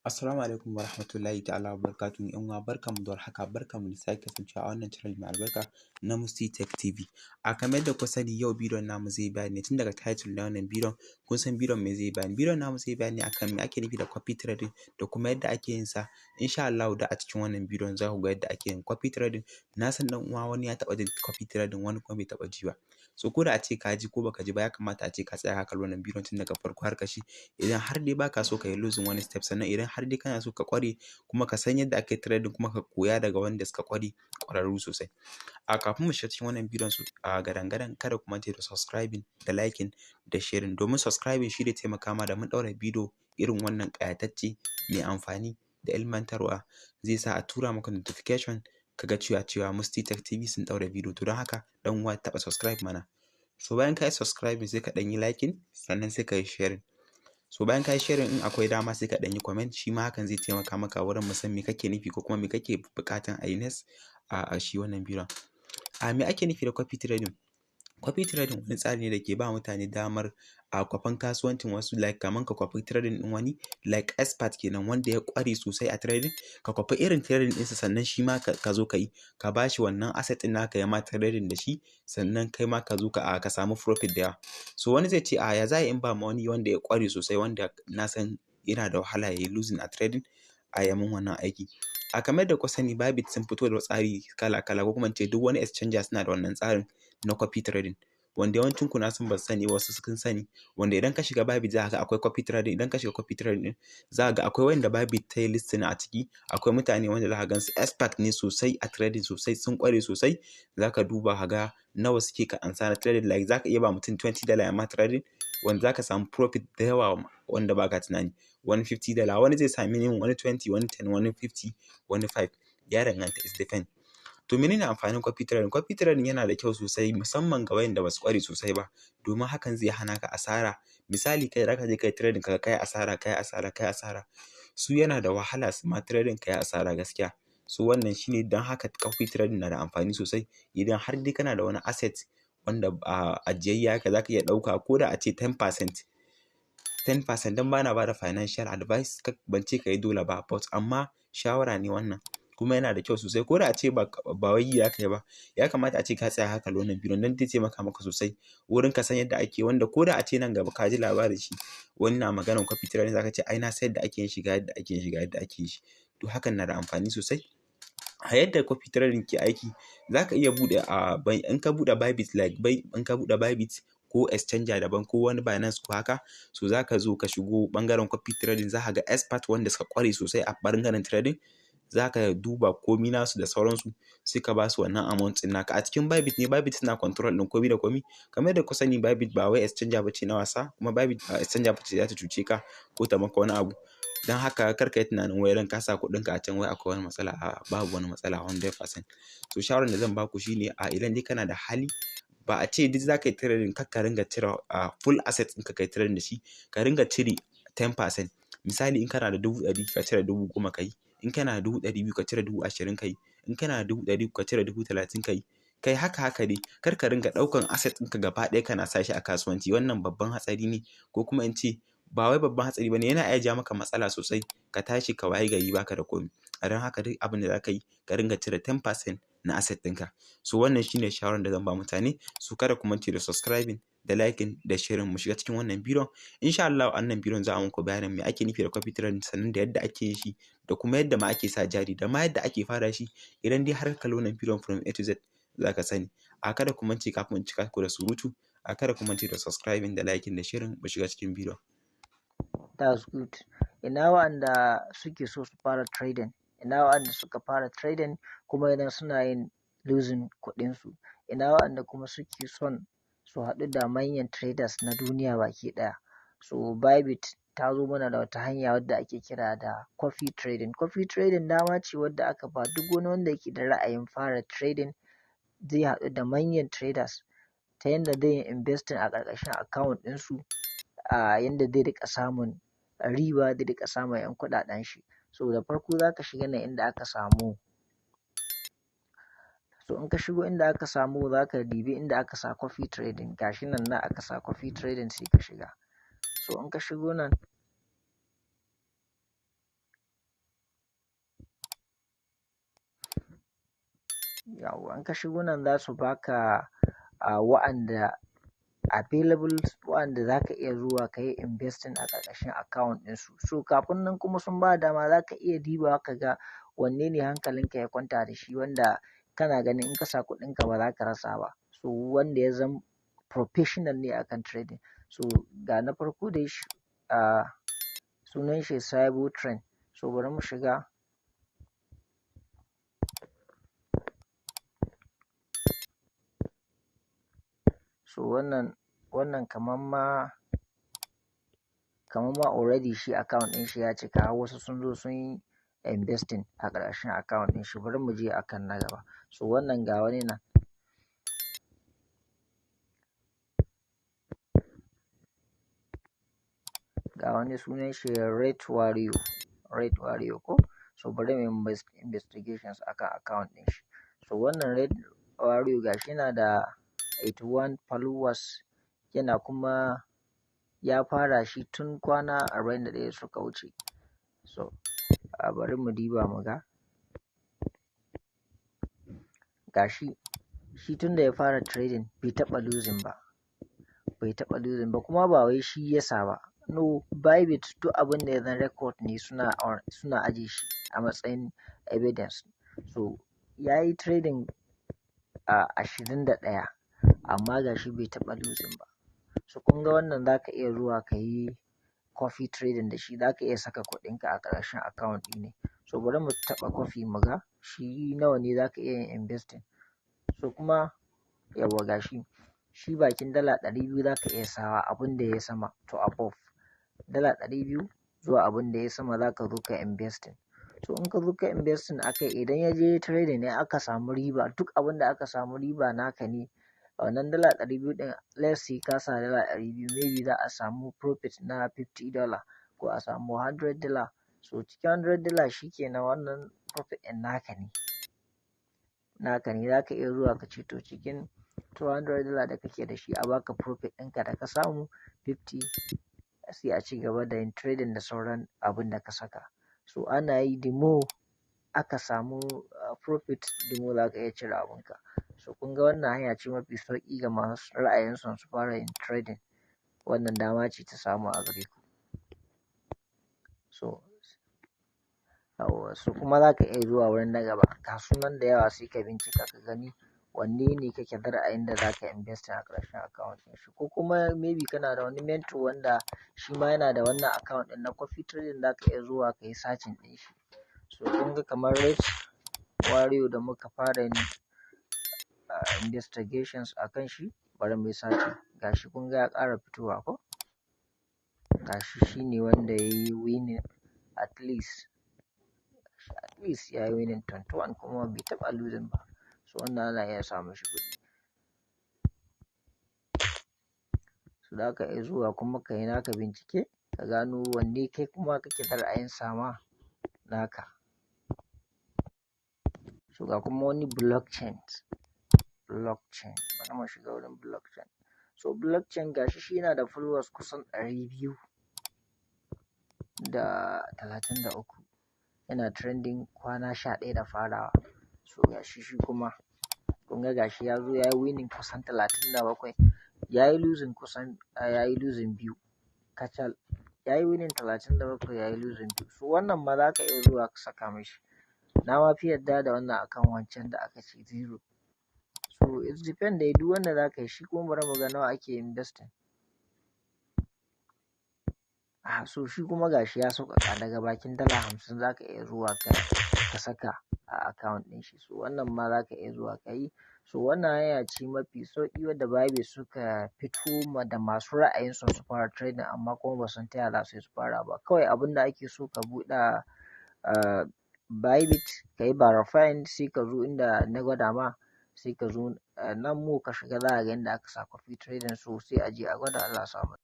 Assalamu alaikum wa rahmatullahi ta'ala wa barakatuhu. Yan uwa barkamu da warhaka, barkamu da sake kasancewa a wannan channel mai albarka na Musti Tech TV. A kamar yadda kuka sani yau bidiyon namu zai bayani ne tun daga title na wannan bidiyon kun san bidiyon me zai bayani. Bidiyon namu zai bayani akan me ake nufi da copy trading da kuma yadda ake yin sa. Insha Allah da a cikin wannan bidiyon za ku ga yadda ake yin copy trading. Na san dan uwa wani ya taɓa jin copy trading wani kuma bai taɓa ji ba. So ko da a ce ka ji ko baka ji ba ya kamata a ce ka tsaya ka kalli wannan bidiyon tun daga farko har ƙarshe. Idan har dai baka so ka yi losing wani step, sannan idan har dai kana so ka ƙware kuma ka san yadda ake trading kuma ka koya daga wanda suka ƙware ƙwararru sosai. Kafin mu shiga cikin wannan bidiyon gadan-gadan kada ku manta da subscribing da liking da sharing, domin subscribing shi zai taimaka ma da mun ɗaura bidiyo irin wannan ƙayatacce mai amfani da ilmantarwa zai sa a tura maka notification ka ga cewa Musti Tech TV sun ɗaura bidiyo. To don haka dan uwa taɓa subscribe mana. So bayan ka yi subscribing sai ka ɗan yi liking sannan sai ka yi sharing. So bayan ka yi sharing in akwai dama sai ka ɗan yi comment, shi ma hakan zai taimaka maka wurin mu san me kake nufi ko kuma me kake buƙatan a yi next a shi wannan bidiyon. Me ake nufi da copy trading? Copy trading wani tsari ne da ke ba mutane damar kwafan kasuwancin wasu, like kaman ka kwafi trading ɗin wani like expert kenan wanda ya ƙware sosai a trading, ka kwafi irin trading ɗinsa sannan shi ma ka zo ka yi, ka ba shi wannan asset ɗin naka ya ma trading da shi sannan kai ma ka zo ka samu profit da yawa. So wani zai ce ya za a yi in ba ma wani wanda ya ƙware sosai wanda na san yana da wahala ya yi losing a trading ya min wannan aiki. Kamar yadda kuka sani bybit sun fito da tsari kala-kala ko kuma in ce duk wani exchanger suna da wannan tsarin na copy trading, wanda yawancin ku na san ba su sani ba, wasu sun sani, wanda idan ka shiga bybit za ka ga akwai copy trading. Idan ka shiga copy trading din za ka ga akwai wanda bybit ta yi listing a ciki, akwai mutane wanda za ka gan su expert ne sosai a trading sosai, sun ƙware sosai. Za ka duba ka ga nawa suke ka ansa na trading, like za ka iya ba mutum $20 ya ma trading wanda za ka samu profit da yawa wanda ba ka tunani. Wani $50, wani zai sami minimum, wani 20, wani 10, wani 50, wani 5, ya danganta, is depend. To menene amfanin copy trading? Copy trading yana da kyau sosai musamman ga wayanda ba su ƙware sosai ba, domin hakan zai hana ka asara. Misali kai da ka je kai trading ka kai asara, su yana da wahala su ma trading kai asara gaskiya. So wannan shine don haka copy trading na da amfani sosai. Idan har dai kana da wani asset wanda ajiyayye haka za ka iya ɗauka ko da a ce 10%, don ba na ba da financial advice, ban ce ka yi dole ba, but amma shawara ne wannan kuma yana da kyau sosai. Ko da a ce ba wai yi aka yi ba, ya kamata a ce ka tsaya haka wannan bidiyon don zai taimaka maka sosai wurin ka san yadda ake, wanda ko da a ce nan gaba ka ji labarin shi wani na maganar copy trading za ka ce ai na san yadda ake yin shi, ga yadda ake yin shi, ga yadda ake yin shi. To hakan na da amfani sosai. A yadda copy trading ke aiki, za ka iya buɗe in ka buɗe bybit, in ka buɗe bybit ko exchanger daban ko wani Binance ko haka, so za ka zo ka shigo ɓangaren copy trading, za ka ga expert wanda suka ƙware sosai a ɓangaren trading, za ka duba komi nasu da sauransu sai ka ba su wannan amount ɗin naka. A cikin bybit ne, bybit suna control ɗin komi da komi. Kamar yadda ku sani bybit ba wai exchanger bace na wasa, kuma bybit ba exchanger bace za ta cuce ka ko ta maka wani abu. Don haka kar ka yi tunanin wai idan ka sa kuɗinka a can wai akwai wani matsala. Babu wani matsala 100%. So shawarar da zan baku shine idan dai kana da hali, ba a ce duk za ka yi trading kar ka ringa cire full asset ɗinka ka yi trading da shi, ka ringa cire 10%. Misali in kana da 100,000 ka cire 10,000 ka yi, in kana da 200,000 ka cire 20,000 ka yi, in kana da 100,000 ka cire 30,000 ka yi. Kai haka dai, kar ka ringa ɗaukan asset ɗinka gaba ɗaya kana sa shi a kasuwanci, wannan babban hatsari ne, ko kuma in ce ba wai babban hatsari bane, yana iya ja maka matsala sosai, ka tashi ka wayi gari baka da komai. Don haka duk abin da za ka yi ka ringa cire 10% na asset ɗinka. So wannan shine shawarar da zan ba mutane. So kada ku mance da subscribing da liking da sharing. Mu shiga cikin wannan bidiyon. Insha Allah wannan bidiyon za a muku bayanin me ake nufi da copy trading, sannan da yadda ake yin shi, da kuma yadda ma ake sa jari, da ma yadda ake fara shi. Idan dai har ka kalli wannan bidiyon from A to Z za ka sani. Kada ku mance, kafin in cika ku da surutu, kada ku mance da subscribing da liking da sharing. Mu shiga cikin bidiyon. That's good. Ina wa'anda suke so su fara trading, ina wa'anda suka fara trading kuma idan suna yin losing kuɗinsu, ina wa'anda kuma suke son su haɗu da manyan traders na duniya baki ɗaya. So bybit ta zo mana da wata hanya wadda ake kira da copy trading. Copy trading dama ce wadda aka ba duk wani wanda yake da ra'ayin fara trading, zai haɗu da manyan traders ta yadda zai yi investing a ƙarƙashin account ɗinsu, yadda zai riƙa samun riba, zai riƙa samun 'yan kuɗaɗen shi. So da farko za ka shiga nan inda aka samu, so in ka shigo inda aka samu za ka dibi inda aka sa copy trading, gashi nan aka sa copy trading sai ka shiga. So in ka shigo nan Yawwa in ka shigo nan za su baka wa'anda available wa'anda za ka iya zuwa ka yi investing a ƙarƙashin account ɗinsu. So kafin nan kuma sun ba dama za ka iya dibawa ka ga wanne ne hankalinka ya kwanta da shi wanda kana ganin in ka sa kuɗinka ba za ka rasa ba. So wanda ya zama professional ne akan trading. So ga na farko dai sunan shi Cyber Trend. So bari mu shiga. So wannan kaman ma already shi account ɗin shi ya cika har wasu sun zo sun yi investing a ƙarƙashin account ɗin shi. Bari mu je akan na gaba. So wannan ga wani nan. Ga wani sunan shi Red Warrior ko? So bari mu yi investigations akan account ɗin shi. So wannan Red Warrior gashi yana da 81 followers, yana kuma ya fara shi tun kwana 41 suka wuce. So bari mu diba mu ga. Gashi shi tun da ya fara trading bai taɓa losing ba kuma ba wai shi ya sa ba. No, bybit duk abin da ya zan record ne suna aje shi a matsayin evidence. So ya yi trading 21 amma gashi bai taɓa losing ba. So kun ga wannan za ka iya zuwa ka yi copy trading da shi, za ka iya saka kuɗinka a ƙarshen account ɗin ne. So bari mu taɓa copy mu ga shi nawa ne za ka iya yin investing. So kuma yawwa gashi shi bakin dala 200 za ka iya sawa abin da ya sama to above. Dala 200 zuwa abin da ya sama za ka zo ka investing. So in ka zo ka investing akai idan ya je trading ne aka samu riba, duk abin da aka samu riba naka ne. Wannan dala 200 ɗin let's say ka sa dala 200 maybe za a samu profit na $50 ko a samu $100. So cikin $100 shikenan wannan profit ɗin naka ne. Za ka iya zuwa ka ce to cikin $200 da kake da shi a baka profit ɗinka da ka samu 50, sai a ci gaba da yin trading da sauran abin da ka saka. So ana yi the more aka samu profit the more za ka iya cire abinka. So kun ga wannan hanya ce mafi sauƙi ga masu ra'ayin son su fara yin trading. Wannan dama ce ta samu a gare ku. So kuma za ka iya zuwa wurin na gaba. Ga sunan da yawa sai ka bincika ka gani wanne ne kake da ra'ayin da za ka investing a ƙarshen account ɗin shi. Ko kuma maybe kana da wani mentor wanda shi ma yana da wannan account ɗin na copy trading, za ka iya zuwa ka yi searching ɗin shi. So kun ga kamar Red Warrior da muka fara yin investigations a kan shi, bari mu yi searching. Gashi kun ga ya ƙara fitowa ko? Gashi shi ne wanda ya yi winning at least ya yi winning 21 kuma bai taɓa losing ba. So wannan ana iya samun shi kuɗi. So za ka iya zuwa kuma ka yi naka bincike ka gano wanne kai kuma kake da ra'ayin sama naka. So ga kuma wani blockchain. Bari mu shiga wurin blockchain. So blockchain gashi shi yana da followers kusan 233. Yana trending kwana 11 da farawa. So gashi shi kuma kun ga gashi ya zo ya yi winning kusan 37. Ya yi losing kusan biyu kacal. Ya yi winning 37 ya yi losing 2. So wannan ma za ka iya zuwa ka saka mishi. Na ma fi yarda da wannan akan wancan da aka ce 0. So it depend dai duk wanda za ka yi shi kuma bari mu ga nawa ake investing. So shi kuma gashi ya sauƙaƙa daga bakin dala 50 za ka iya zuwa ka saka a account ɗin shi. So wannan ma za ka iya zuwa ka yi. So wannan hanya ce mafi sauƙi wadda bybit suka fito da masu ra'ayin son su fara trading amma kuma ba san ta yaya za su yi su fara ba. Kawai abin da ake so ka buɗe bybit ka yi verifying, sai ka zo inda na gwada ma, sai ka zo nan mu ka shiga za ka ga inda aka sa copy trading. So sai a je a gwada Allah ya sa mu.